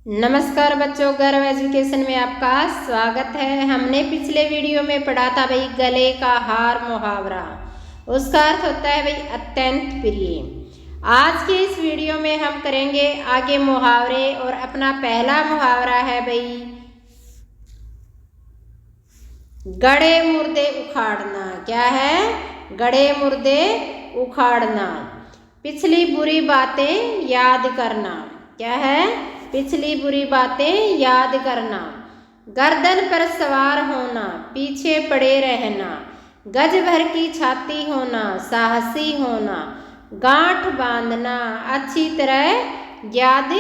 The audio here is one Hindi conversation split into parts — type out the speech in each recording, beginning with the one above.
नमस्कार बच्चों, गर्व एजुकेशन में आपका स्वागत है। हमने पिछले वीडियो में पढ़ा था भाई गले का हार मुहावरा। उसका अर्थ होता है भाई अत्यंत प्रिय। आज के इस वीडियो में हम करेंगे आगे मुहावरे और अपना पहला मुहावरा है भाई गड़े मुर्दे उखाड़ना। क्या है? गड़े मुर्दे उखाड़ना। पिछली बुरी बातें याद करना। क्या है? पिछली बुरी बातें याद करना। गर्दन पर सवार होना, पीछे पड़े रहना, गज भर की छाती होना, साहसी होना, गांठ बांधना, अच्छी तरह याद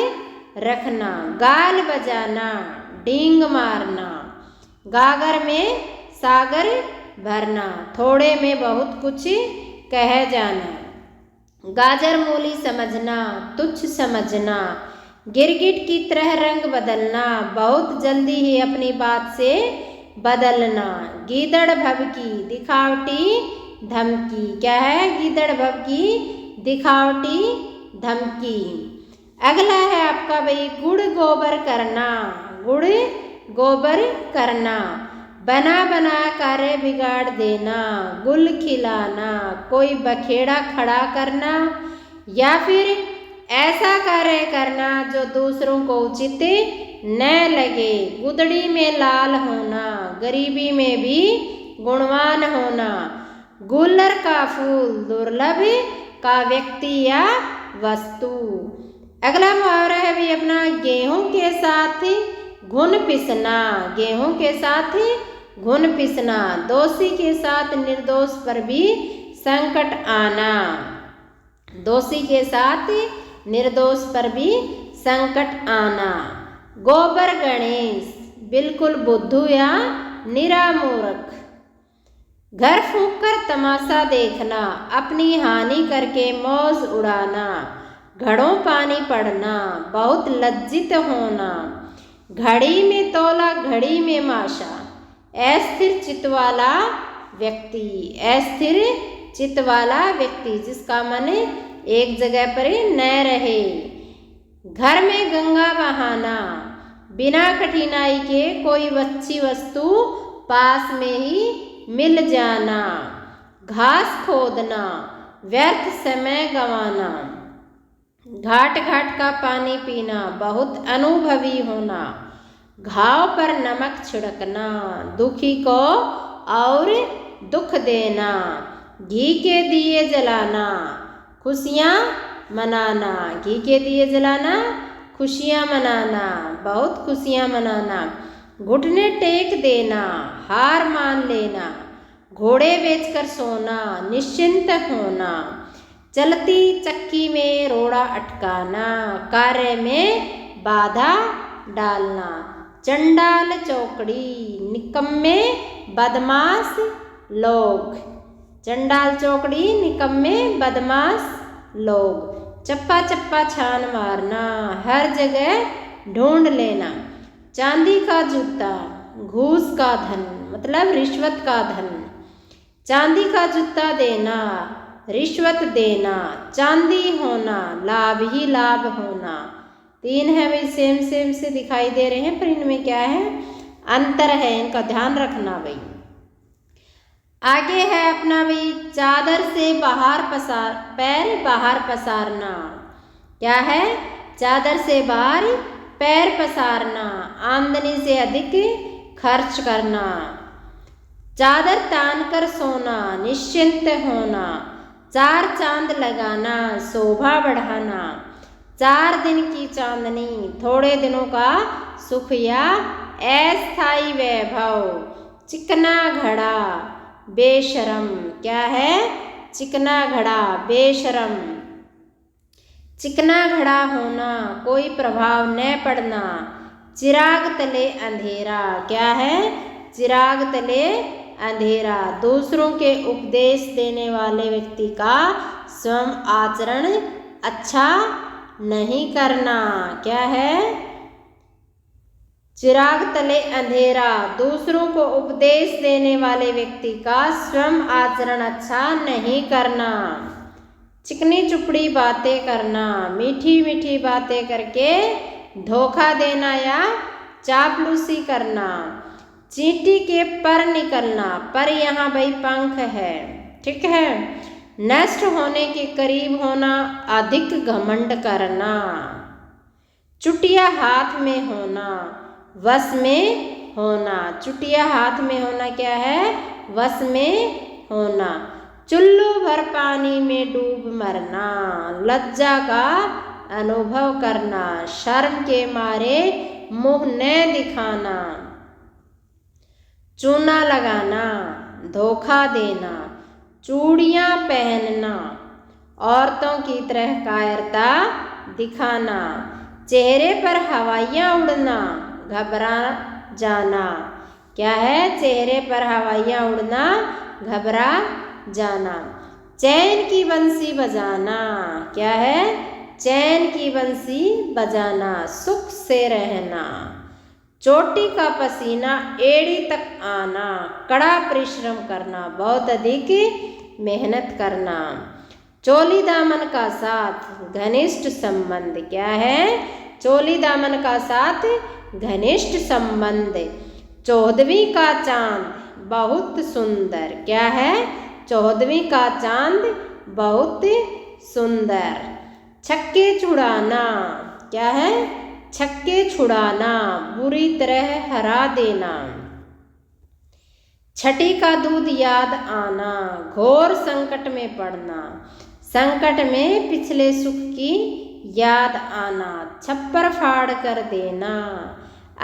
रखना, गाल बजाना, डींग मारना, गागर में सागर भरना, थोड़े में बहुत कुछ कह जाना, गाजर मूली समझना, तुच्छ समझना, गिरगिट की तरह रंग बदलना, बहुत जल्दी ही अपनी बात से बदलना, गीदड़ भभकी दिखावटी धमकी। क्या है? गीदड़ भभकी दिखावटी धमकी। अगला है आपका भाई गुड़ गोबर करना। गुड़ गोबर करना, बना बना कार्य बिगाड़ देना, गुल खिलाना, कोई बखेड़ा खड़ा करना या फिर ऐसा कार्य करना जो दूसरों को उचित न लगे, गुदड़ी में लाल होना, गरीबी में भी गुणवान होना, गुल्लर का फूल दुर्लभ का व्यक्ति या वस्तु। अगला मुहावरा है भी अपना गेहूं के साथ घुन पिसना। गेहूं के साथ घुन पिसना, दोषी के साथ निर्दोष पर भी संकट आना। दोषी के साथ निर्दोष पर भी संकट आना। गोबर गणेश, बिल्कुल बुद्धू या निरा मूर्ख। घर फूंक कर तमाशा देखना, अपनी हानि करके मौज उड़ाना, घड़ों पानी पड़ना, बहुत लज्जित होना, घड़ी में तोला घड़ी में माशा, अस्थिर चित्त वाला व्यक्ति। अस्थिर चित्त वाला व्यक्ति जिसका मन एक जगह पर न रहे। घर में गंगा बहाना, बिना कठिनाई के कोई अच्छी वस्तु पास में ही मिल जाना, घास खोदना, व्यर्थ समय गंवाना, घाट घाट का पानी पीना, बहुत अनुभवी होना, घाव पर नमक छिड़कना, दुखी को और दुख देना, घी के दिए जलाना, खुशियाँ मनाना। घी के दिए जलाना, खुशियाँ मनाना, बहुत खुशियाँ मनाना, घुटने टेक देना, हार मान लेना, घोड़े बेचकर सोना, निश्चिंत होना, चलती चक्की में रोड़ा अटकाना, कार्य में बाधा डालना, चंडाल चौकड़ी, निकम्मे बदमाश लोग। चंडाल चौकड़ी, निकम्मे बदमाश लोग। चप्पा चप्पा छान मारना, हर जगह ढूंढ लेना, चांदी का जूता, घूस का धन मतलब रिश्वत का धन, चांदी का जूता देना, रिश्वत देना, चांदी होना, लाभ ही लाभ होना। तीन है भाई, सेम सेम से दिखाई दे रहे हैं पर इनमें क्या है? अंतर है, इनका ध्यान रखना भाई। आगे है अपना भाई चादर से बाहर पसार पैर बाहर पसारना। क्या है? चादर से बाहर पैर पसारना, आमदनी से अधिक खर्च करना, चादर तान कर सोना, निश्चिंत होना, चार चांद लगाना, शोभा बढ़ाना, 4 दिन की चांदनी, थोड़े दिनों का सुख या अस्थायी वैभव, चिकना घड़ा, बेशरम। क्या है? चिकना घड़ा, बेशरम। चिकना घड़ा होना, कोई प्रभाव न पड़ना, चिराग तले अंधेरा। क्या है? चिराग तले अंधेरा, दूसरों के उपदेश देने वाले व्यक्ति का स्वयं आचरण अच्छा नहीं करना। क्या है? चिराग तले अंधेरा, दूसरों को उपदेश देने वाले व्यक्ति का स्वयं आचरण अच्छा नहीं करना। चिकनी चुपड़ी बातें करना, मीठी मीठी बातें करके धोखा देना या चापलूसी करना। चींटी के पर निकलना, पर यहाँ भाई पंख है, ठीक है। नष्ट होने के करीब होना, अधिक घमंड करना। चुटिया हाथ में होना, वश में होना। चुटिया हाथ में होना क्या है, वश में होना। चुल्लू भर पानी में डूब मरना, लज्जा का अनुभव करना, शर्म के मारे मुंह न दिखाना। चूना लगाना, धोखा देना। चूड़ियाँ पहनना, औरतों की तरह कायरता दिखाना। चेहरे पर हवाइयाँ उड़ना, घबरा जाना। क्या है, चेहरे पर हवाइयाँ उड़ना, घबरा जाना। चैन की बंसी बजाना, क्या है, चैन की बंसी बजाना, सुख से रहना। चोटी का पसीना एड़ी तक आना, कड़ा परिश्रम करना, बहुत अधिक मेहनत करना। चोली दामन का साथ, घनिष्ठ संबंध। क्या है, चोली दामन का साथ, घनिष्ठ संबंध। 14वीं का चांद, बहुत सुंदर। क्या है, 14वीं का चांद बहुत सुंदर। छक्के छुड़ाना, क्या है, छक्के छुड़ाना, बुरी तरह हरा देना। छठी का दूध याद आना, घोर संकट में पड़ना। संकट में पिछले सुख की याद आना, छप्पर फाड़ कर देना।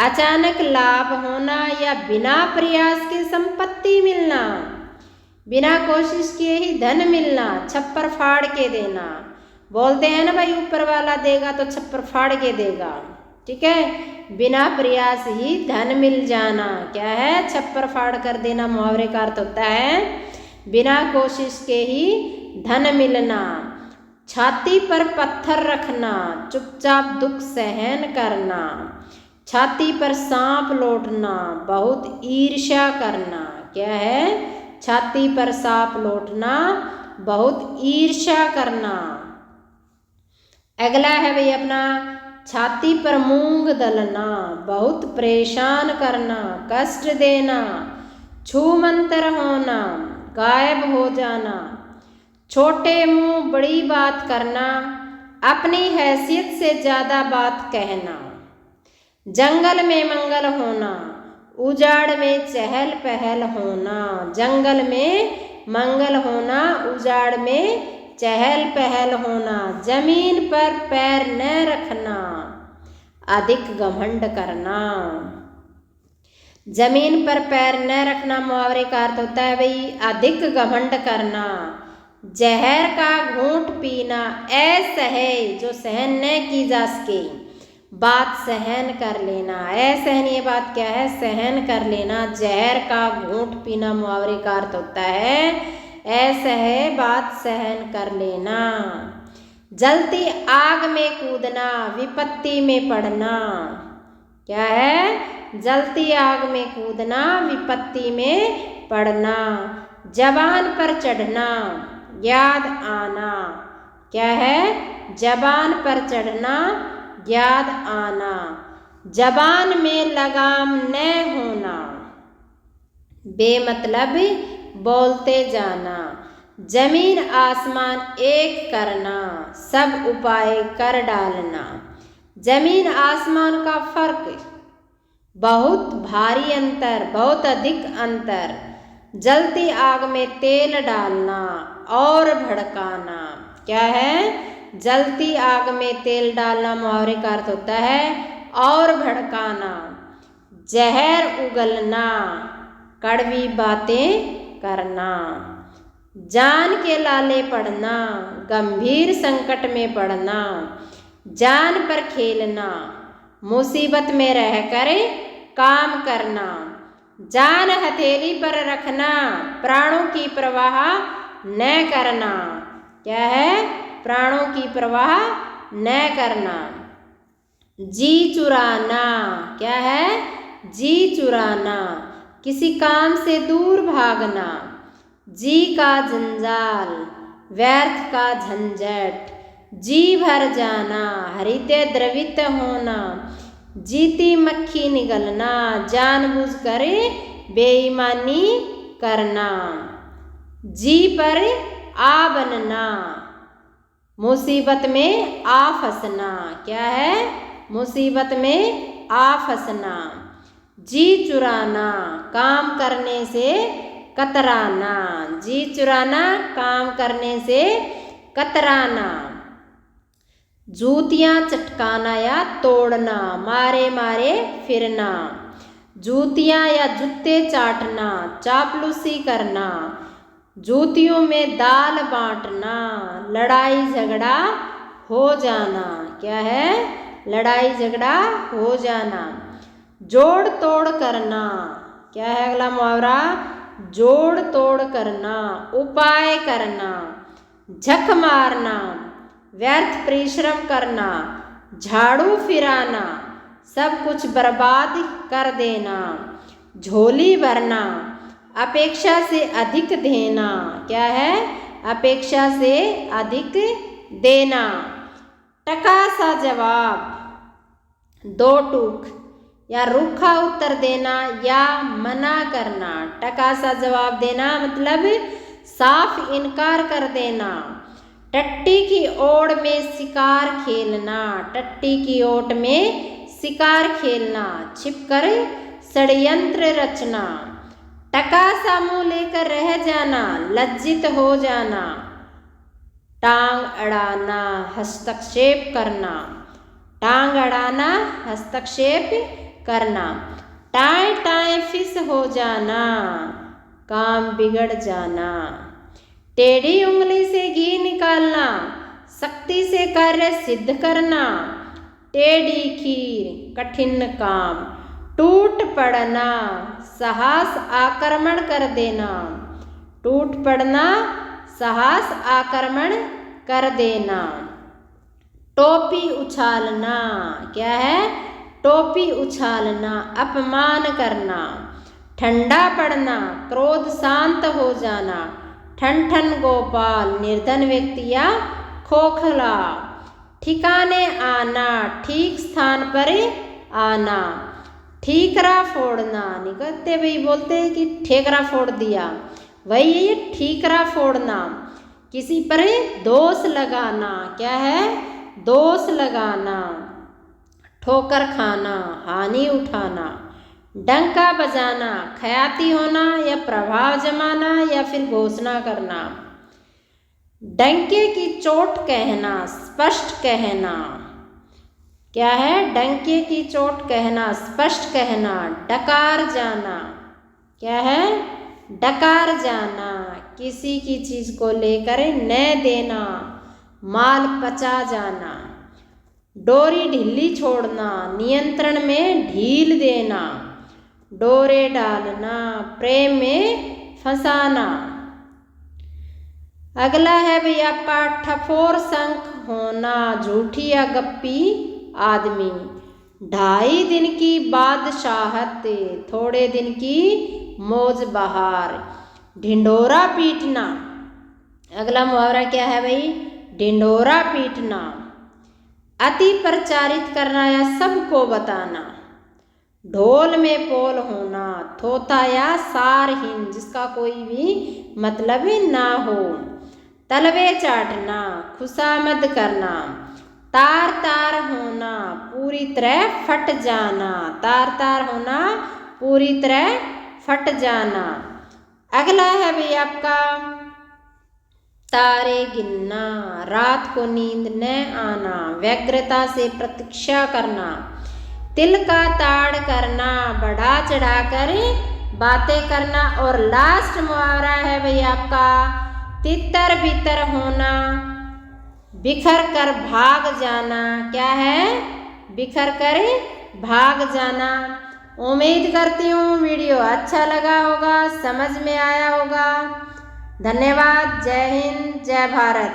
अचानक लाभ होना या बिना प्रयास के संपत्ति मिलना, बिना कोशिश किए ही धन मिलना, छप्पर फाड़ के देना। बोलते हैं ना भाई, ऊपर वाला देगा तो छप्पर फाड़ के देगा, ठीक है। बिना प्रयास ही धन मिल जाना, क्या है, छप्पर फाड़ कर देना। मुहावरे का अर्थ होता है बिना कोशिश के ही धन मिलना। छाती पर पत्थर रखना, चुपचाप दुख सहन करना। छाती पर सांप लौटना, बहुत ईर्ष्या करना। क्या है, छाती पर सांप लौटना, बहुत ईर्ष्या करना। अगला है भाई अपना, छाती पर मूंग दलना, बहुत परेशान करना, कष्ट देना। छूमंतर होना, गायब हो जाना। छोटे मुंह बड़ी बात करना, अपनी हैसियत से ज़्यादा बात कहना। जंगल में मंगल होना, उजाड़ में चहल पहल होना। जंगल में मंगल होना, उजाड़ में चहल पहल होना। जमीन पर पैर न रखना, अधिक घमंड करना। जमीन पर पैर न रखना मुहावरे का अर्थ होता है भाई अधिक घमंड करना। जहर का घूंट पीना, असह्य जो सहन न की जा सके बात सहन कर लेना। असहनीय बात क्या है, सहन कर लेना। जहर का घूंट पीना मुहावरे का अर्थ होता है असह्य बात सहन कर लेना। जलती आग में कूदना, विपत्ति में पड़ना। क्या है, जलती आग में कूदना, विपत्ति में पड़ना। जबान पर चढ़ना, याद आना। क्या है, जबान पर चढ़ना, याद आना। जबान में लगाम न होना, बेमतलब बोलते जाना। जमीन आसमान एक करना, सब उपाय कर डालना। जमीन आसमान का फर्क, बहुत भारी अंतर, बहुत अधिक अंतर। जलती आग में तेल डालना और भड़काना। क्या है, जलती आग में तेल डालना मुहावरे का अर्थ होता है और भड़काना। जहर उगलना, कड़वी बातें करना। जान के लाले पड़ना, गंभीर संकट में पड़ना। जान पर खेलना, मुसीबत में रहकर काम करना। जान हथेली पर रखना, प्राणों की परवाह न करना। क्या है, प्राणों की परवाह न करना। जी चुराना, क्या है, जी चुराना, किसी काम से दूर भागना। जी का जंजाल, व्यर्थ का झंझट। जी भर जाना, हृदय द्रवित होना, जीती मक्खी निगलना, जानबूझकर बेईमानी करना, जी पर आ बनना, मुसीबत में आ फंसना। क्या है? मुसीबत में आ फंसना। जी चुराना, काम करने से कतराना, जी चुराना, काम करने से कतराना। जूतियाँ चटकाना या तोड़ना, मारे मारे फिरना, जूतियाँ या जूते चाटना, चापलूसी करना, जूतियों में दाल बांटना, लड़ाई झगड़ा हो जाना। क्या है? लड़ाई झगड़ा हो जाना। जोड़ तोड़ करना। क्या है अगला मुहावरा? जोड़ तोड़ करना, उपाय करना, झक मारना, व्यर्थ परिश्रम करना, झाड़ू फिराना, सब कुछ बर्बाद कर देना, झोली भरना, अपेक्षा से अधिक देना। क्या है? अपेक्षा से अधिक देना। टका सा जवाब, दो टूक या रूखा उत्तर देना या मना करना। टका सा जवाब देना मतलब साफ इनकार कर देना। टट्टी की ओट में शिकार खेलना, टट्टी की ओट में शिकार खेलना, छिपकर षड्यंत्र रचना। टका सा मुंह लेकर रह जाना, लज्जित हो जाना। टांग अड़ाना, हस्तक्षेप करना, टांग अड़ाना, हस्तक्षेप करना। टाएं टाएं फिस हो जाना, काम बिगड़ जाना। टेढ़ी उंगली से घी निकालना, सख्ती से कार्य सिद्ध करना। टेढ़ी खीर, कठिन काम। टूट पड़ना, साहस आक्रमण कर देना, टूट पड़ना, साहस आक्रमण कर देना। टोपी उछालना। क्या है? टोपी उछालना, अपमान करना। ठंडा पड़ना, क्रोध शांत हो जाना। ठन ठन गोपाल, निर्धन व्यक्ति या खोखला। ठिकाने आना, ठीक स्थान पर आना। ठीकरा फोड़ना, निकलते भाई बोलते हैं कि ठेकरा फोड़ दिया, वही ये ठीकरा फोड़ना। किसी पर दोष लगाना। क्या है? दोष लगाना। ठोकर खाना, हानि उठाना। डंका बजाना, ख्याति होना या प्रभाव जमाना या फिर घोषणा करना। डंके की चोट कहना, स्पष्ट कहना। क्या है? डंके की चोट कहना, स्पष्ट कहना। डकार जाना। क्या है? डकार जाना, किसी की चीज को लेकर न देना, माल पचा जाना। डोरी ढीली छोड़ना, नियंत्रण में ढील देना। डोरे डालना, प्रेम में फंसाना। अगला है भाई आपका ठफोर शंख होना, झूठी या गप्पी आदमी। 2.5 दिन की बादशाहत, थोड़े दिन की मौज बहार। ढिंढोरा पीटना। अगला मुहावरा क्या है भाई? ढिंढोरा पीटना। अति प्रचारित करना या सबको बताना। ढोल में पोल होना, थोथा या सारहीन, जिसका कोई भी मतलब ना हो। तलवे चाटना, खुशामद करना। तार तार होना, पूरी तरह फट जाना। तार तार होना, पूरी तरह फट जाना। अगला है भाई आपका तारे गिनना, रात को नींद न आना, व्यग्रता से प्रतीक्षा करना। तिल का ताड़ करना, बढ़ा चढ़ा कर बातें करना। और लास्ट मुहावरा है भाई आपका तितर बितर होना, बिखर कर भाग जाना। क्या है? बिखर कर भाग जाना। उम्मीद करती हूँ वीडियो अच्छा लगा होगा, समझ में आया होगा। धन्यवाद। जय हिंद, जय भारत।